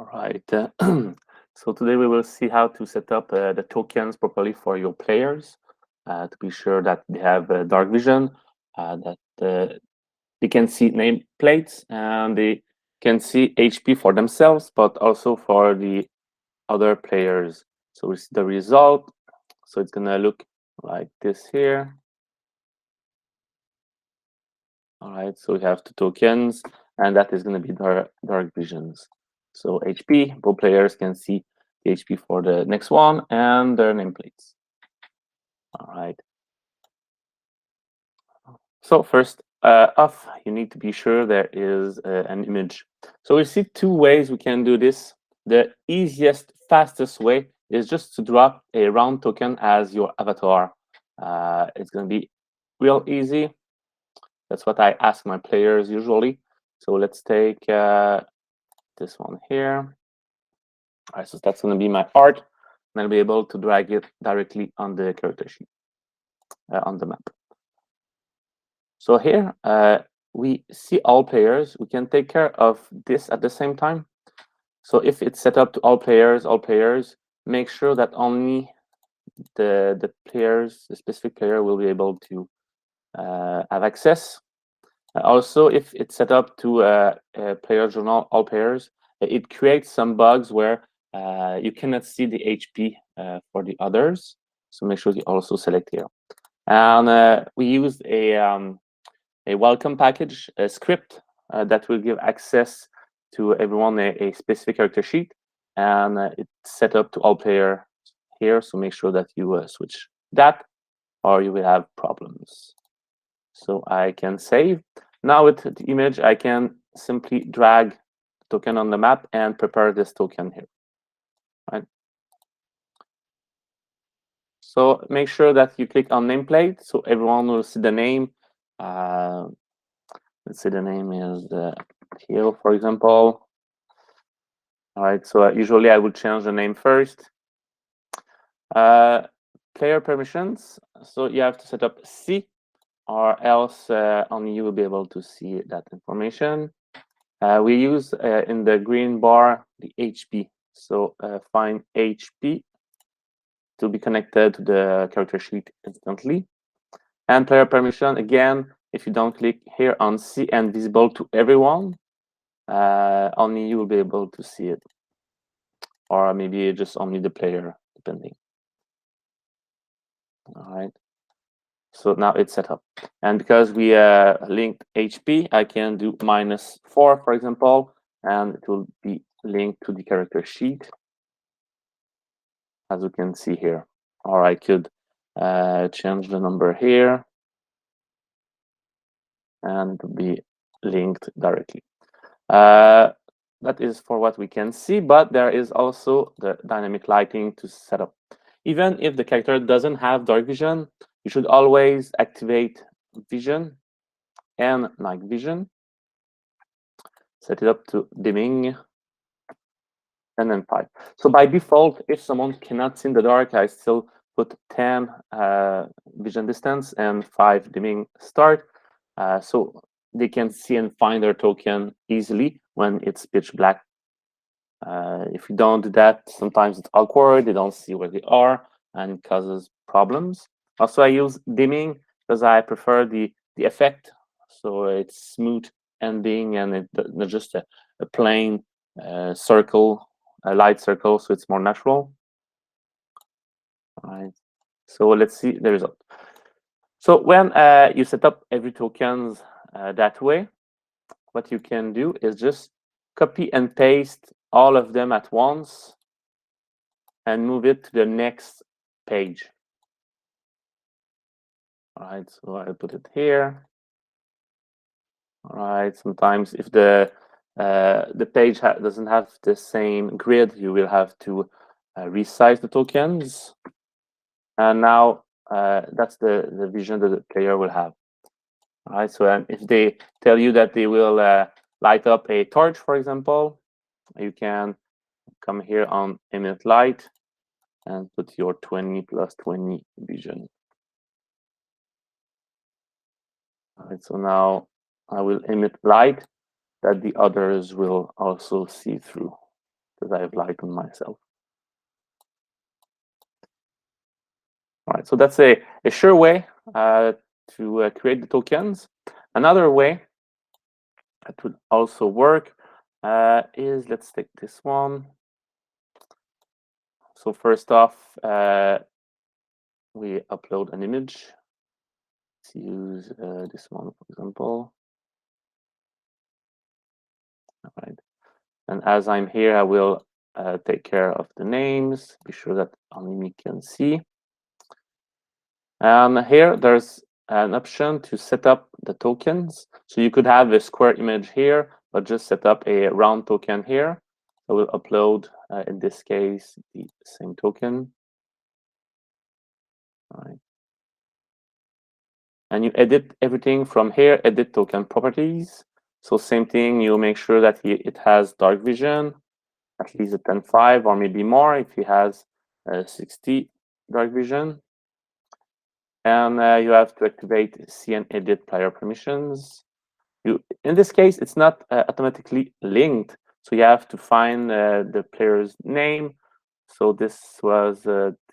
All right. So today we will see how to set up the tokens properly for your players to be sure that they have dark vision, that they can see nameplates and they can see HP for themselves, but also for the other players. So we see the result. So it's gonna look like this here. All right. So we have two tokens, and that is gonna be dark visions. So HP, both players can see the HP for the next one and their nameplates. All right. So first off, you need to be sure there is an image. So we see two ways we can do this. The easiest, fastest way is just to drop a round token as your avatar. It's going to be real easy. That's what I ask my players usually. So let's take this one here. All right, so that's going to be my art. And I'll be able to drag it directly on the character sheet, on the map. So here we see all players. We can take care of this at the same time. So if it's set up to all players, make sure that only the specific player will be able to have access. Also, if it's set up to player journal, all players, it creates some bugs where you cannot see the HP for the others. So make sure you also select here. And we use a welcome package, a script that will give access to everyone a specific character sheet, and it's set up to all player here. So make sure that you switch that, or you will have problems. So I can save. Now with the image, I can simply drag the token on the map and prepare this token here. Right. So make sure that you click on nameplate, so everyone will see the name. Let's say the name is Theo, for example. All right, so usually I would change the name first. Player permissions, so you have to set up C, or else only you will be able to see that information. We use in the green bar the HP, so find HP to be connected to the character sheet instantly. And player permission, again, if you don't click here on C and visible to everyone, only you will be able to see it, or maybe just only the player, depending. All right. So now it's set up, and because we linked HP, I can do -4, for example, and it will be linked to the character sheet, as you can see here. Or I could change the number here, and be linked directly. That is for what we can see, but there is also the dynamic lighting to set up. Even if the character doesn't have dark vision, you should always activate vision and night vision. Set it up to dimming, and then 5. So by default, if someone cannot see in the dark, I still put 10 vision distance and 5 dimming start, so they can see and find their token easily when it's pitch black. If you don't do that, sometimes it's awkward, they don't see where they are, and it causes problems. Also, I use dimming because I prefer the effect, so it's smooth ending and it's not just a plain circle, a light circle, so it's more natural. All right, so let's see the result. So when you set up every tokens that way, what you can do is just copy and paste all of them at once and move it to the next page. All right, so I'll put it here. All right, sometimes if the page doesn't have the same grid, you will have to resize the tokens. And now that's the vision that the player will have. All right, so if they tell you that they will light up a torch, for example, you can come here on emit light and put your 20 plus 20 vision. All right, so now I will emit light that the others will also see through. because I've lied on myself. All right, so that's a sure way to create the tokens. Another way that would also work is, let's take this one. So first off, we upload an image. Let's use this one, for example. All right. And as I'm here, I will take care of the names, be sure that only me can see. And here, there's an option to set up the tokens. So you could have a square image here, but just set up a round token here. So we'll upload, in this case, the same token. All right. And you edit everything from here, edit token properties. So same thing, you make sure that it has dark vision, at least a 10.5 or maybe more if he has 60 dark vision. And you have to activate see and edit player permissions. In this case, it's not automatically linked, so you have to find the player's name. So this was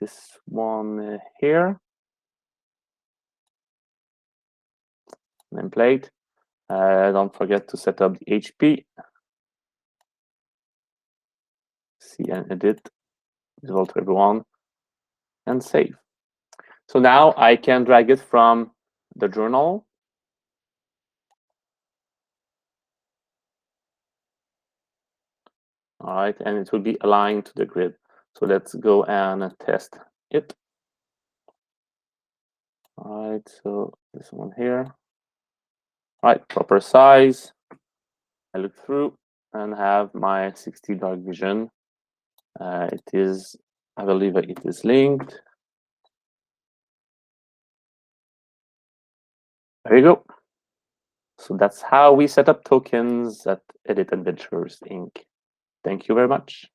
this one here, nameplate. Don't forget to set up the HP. See and edit, visible to everyone, and save. So now I can drag it from the journal. All right, and it will be aligned to the grid. So let's go and test it. All right, so this one here. All right, proper size. I look through and have my 60 dark vision. It is, I believe it is linked. There you go. So that's how we set up tokens at Edit Adventures Inc. Thank you very much.